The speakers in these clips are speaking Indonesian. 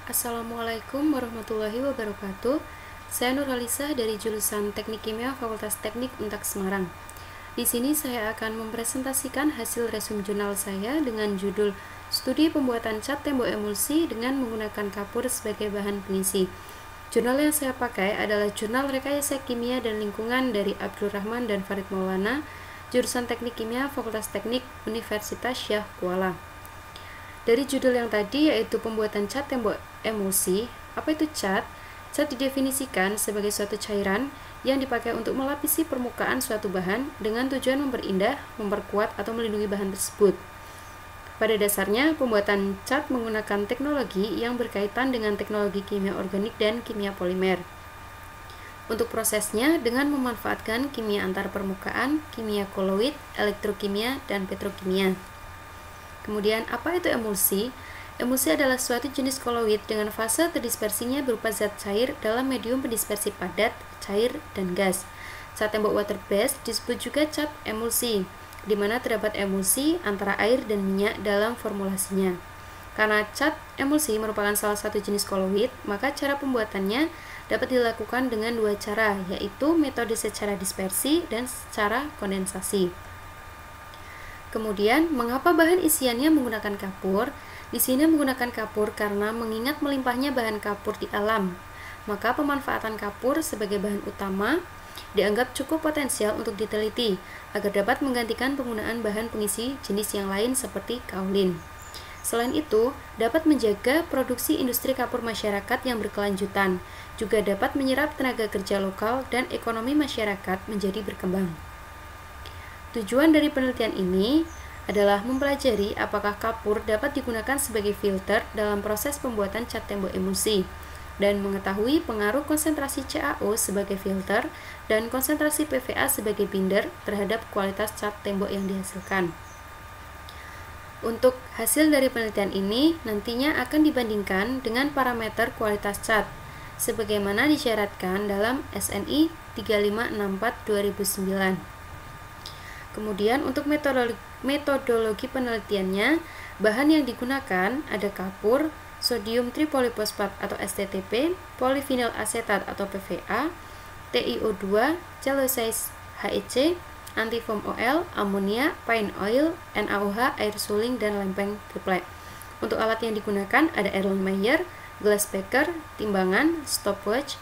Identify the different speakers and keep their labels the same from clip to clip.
Speaker 1: Assalamualaikum warahmatullahi wabarakatuh. Saya Nurhalisa dari jurusan Teknik Kimia Fakultas Teknik Untak Semarang. Di sini saya akan mempresentasikan hasil resum jurnal saya dengan judul Studi Pembuatan Cat Tembok Emulsi dengan menggunakan kapur sebagai bahan pengisi. Jurnal yang saya pakai adalah Jurnal Rekayasa Kimia dan Lingkungan dari Abdul Rahman dan Farid Maulana, jurusan Teknik Kimia Fakultas Teknik Universitas Syah Kuala. Dari judul yang tadi yaitu pembuatan cat tembok emulsi. Apa itu cat? Cat didefinisikan sebagai suatu cairan yang dipakai untuk melapisi permukaan suatu bahan dengan tujuan memperindah, memperkuat, atau melindungi bahan tersebut. Pada dasarnya, pembuatan cat menggunakan teknologi yang berkaitan dengan teknologi kimia organik dan kimia polimer. Untuk prosesnya dengan memanfaatkan kimia antar permukaan, kimia koloid, elektrokimia, dan petrokimia. Kemudian, apa itu emulsi? Emulsi adalah suatu jenis koloid dengan fase terdispersinya berupa zat cair dalam medium pendispersi padat, cair, dan gas. Cat tembok water based disebut juga cat emulsi, di mana terdapat emulsi antara air dan minyak dalam formulasinya. Karena cat emulsi merupakan salah satu jenis koloid, maka cara pembuatannya dapat dilakukan dengan dua cara, yaitu metode secara dispersi dan secara kondensasi. Kemudian, mengapa bahan isiannya menggunakan kapur? Di sini menggunakan kapur karena mengingat melimpahnya bahan kapur di alam, maka pemanfaatan kapur sebagai bahan utama dianggap cukup potensial untuk diteliti agar dapat menggantikan penggunaan bahan pengisi jenis yang lain seperti kaolin. Selain itu, dapat menjaga produksi industri kapur masyarakat yang berkelanjutan, juga dapat menyerap tenaga kerja lokal dan ekonomi masyarakat menjadi berkembang. Tujuan dari penelitian ini adalah mempelajari apakah kapur dapat digunakan sebagai filter dalam proses pembuatan cat tembok emulsi dan mengetahui pengaruh konsentrasi CaO sebagai filter dan konsentrasi PVA sebagai binder terhadap kualitas cat tembok yang dihasilkan. Untuk hasil dari penelitian ini nantinya akan dibandingkan dengan parameter kualitas cat sebagaimana disyaratkan dalam SNI 3564/2009. Kemudian untuk metodologi penelitiannya, bahan yang digunakan ada kapur, sodium tripolifosfat atau STTP, polivinil asetat atau PVA, TiO2, cellulose HEC, antifoam OL, amonia, pine oil, NaOH, air suling, dan lempeng triplek. Untuk alat yang digunakan ada Erlenmeyer, glass beaker, timbangan, stopwatch,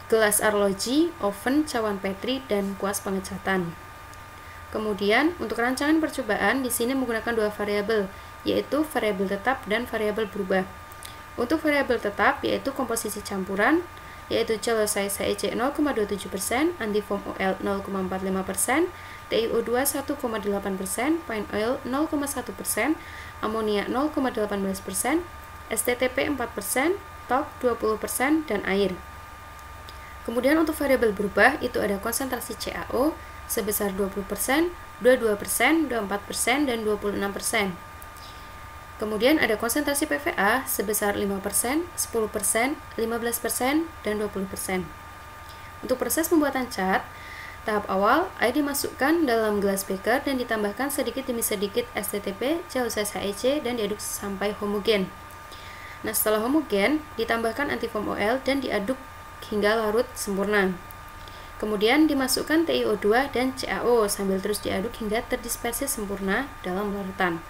Speaker 1: gelas arloji, oven, cawan petri, dan kuas pengecatan. Kemudian, untuk rancangan percobaan di sini menggunakan dua variabel, yaitu variabel tetap dan variabel berubah. Untuk variabel tetap yaitu komposisi campuran, yaitu cellulose HEC 0,27%, antifoam OL 0,45%, TiO2 1,8%, pine oil 0,1%, amonia 0,18%, STTP 4%, talc 20%, dan air. Kemudian untuk variabel berubah itu ada konsentrasi CaO sebesar 20%, 22%, 24%, dan 26%. Kemudian ada konsentrasi PVA sebesar 5%, 10%, 15%, dan 20%. Untuk proses pembuatan cat, tahap awal, air dimasukkan dalam gelas beaker dan ditambahkan sedikit demi sedikit STTP, cellulose HEC, dan diaduk sampai homogen. Nah, setelah homogen, ditambahkan antifoam OL dan diaduk hingga larut sempurna. Kemudian dimasukkan TiO2 dan CaO sambil terus diaduk hingga terdispersi sempurna dalam larutan.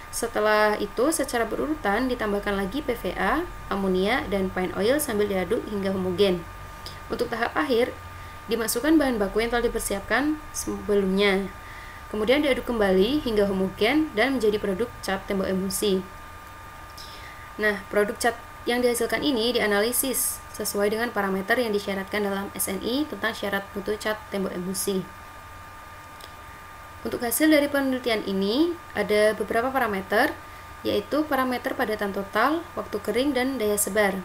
Speaker 1: Setelah itu secara berurutan ditambahkan lagi PVA, amonia, dan pine oil sambil diaduk hingga homogen. Untuk tahap akhir, dimasukkan bahan baku yang telah dipersiapkan sebelumnya. Kemudian diaduk kembali hingga homogen dan menjadi produk cat tembok emulsi. Nah, produk cat yang dihasilkan ini dianalisis sesuai dengan parameter yang disyaratkan dalam SNI tentang syarat mutu cat tembok emulsi. Untuk hasil dari penelitian ini ada beberapa parameter, yaitu parameter padatan total, waktu kering, dan daya sebar.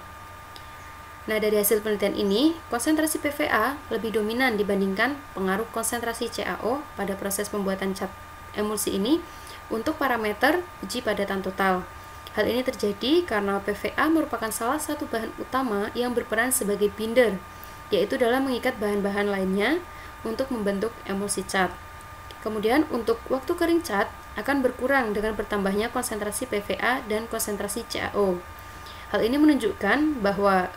Speaker 1: Nah, dari hasil penelitian ini, konsentrasi PVA lebih dominan dibandingkan pengaruh konsentrasi CaO pada proses pembuatan cat emulsi ini untuk parameter uji padatan total. Hal ini terjadi karena PVA merupakan salah satu bahan utama yang berperan sebagai binder, yaitu dalam mengikat bahan-bahan lainnya untuk membentuk emulsi cat. Kemudian untuk waktu kering cat akan berkurang dengan bertambahnya konsentrasi PVA dan konsentrasi CaO. Hal ini menunjukkan bahwa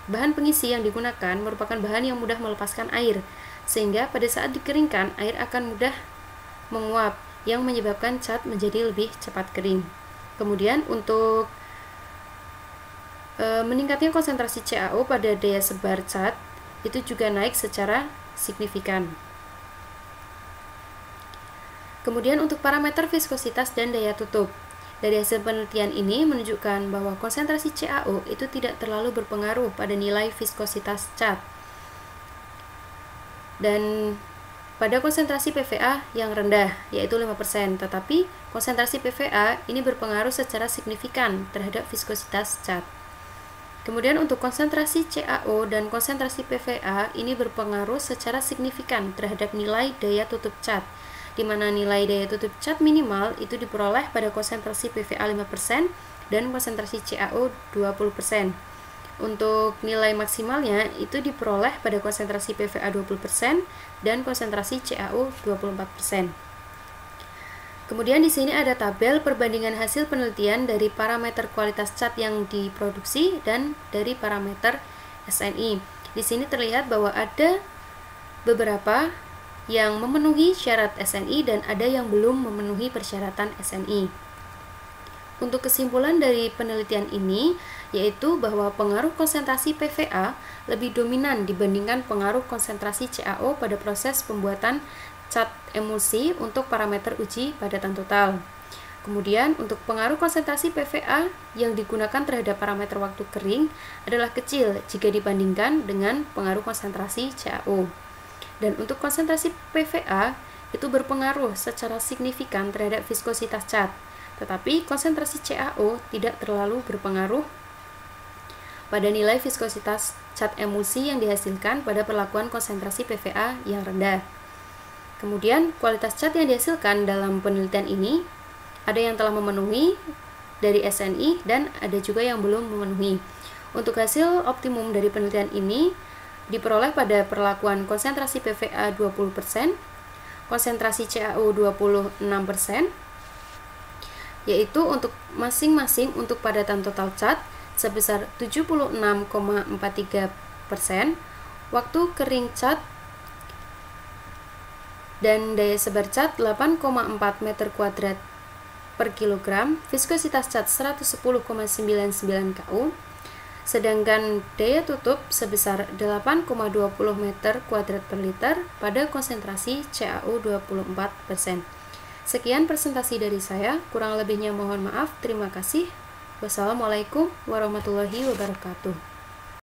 Speaker 1: bahan pengisi yang digunakan merupakan bahan yang mudah melepaskan air, sehingga pada saat dikeringkan, air akan mudah menguap, yang menyebabkan cat menjadi lebih cepat kering. Kemudian untuk meningkatnya konsentrasi CaO pada daya sebar cat itu juga naik secara signifikan. Kemudian untuk parameter viskositas dan daya tutup, dari hasil penelitian ini menunjukkan bahwa konsentrasi CaO itu tidak terlalu berpengaruh pada nilai viskositas cat. Dan pada konsentrasi PVA yang rendah, yaitu 5%, tetapi konsentrasi PVA ini berpengaruh secara signifikan terhadap viskositas cat. Kemudian untuk konsentrasi CaO dan konsentrasi PVA ini berpengaruh secara signifikan terhadap nilai daya tutup cat, di mana nilai daya tutup cat minimal itu diperoleh pada konsentrasi PVA 5% dan konsentrasi CaO 20%. Untuk nilai maksimalnya itu diperoleh pada konsentrasi PVA 20% dan konsentrasi CaO 24%. Kemudian di sini ada tabel perbandingan hasil penelitian dari parameter kualitas cat yang diproduksi dan dari parameter SNI. Di sini terlihat bahwa ada beberapa yang memenuhi syarat SNI dan ada yang belum memenuhi persyaratan SNI. Untuk kesimpulan dari penelitian ini yaitu bahwa pengaruh konsentrasi PVA lebih dominan dibandingkan pengaruh konsentrasi CaO pada proses pembuatan cat emulsi untuk parameter uji padatan total. Kemudian untuk pengaruh konsentrasi PVA yang digunakan terhadap parameter waktu kering adalah kecil jika dibandingkan dengan pengaruh konsentrasi CaO. Dan untuk konsentrasi PVA itu berpengaruh secara signifikan terhadap viskositas cat, tetapi konsentrasi CaO tidak terlalu berpengaruh pada nilai viskositas cat emulsi yang dihasilkan pada perlakuan konsentrasi PVA yang rendah. Kemudian kualitas cat yang dihasilkan dalam penelitian ini ada yang telah memenuhi dari SNI dan ada juga yang belum memenuhi. Untuk hasil optimum dari penelitian ini diperoleh pada perlakuan konsentrasi PVA 20%, konsentrasi CaO 26%, yaitu untuk masing-masing untuk padatan total cat sebesar 76,43%, waktu kering cat dan daya sebar cat 8,4 meter kuadrat per kilogram, viskositas cat 110,99 KU, sedangkan daya tutup sebesar 8,20 meter kuadrat per liter pada konsentrasi CaO 24%. Sekian presentasi dari saya, kurang lebihnya mohon maaf, terima kasih. Wassalamualaikum warahmatullahi wabarakatuh.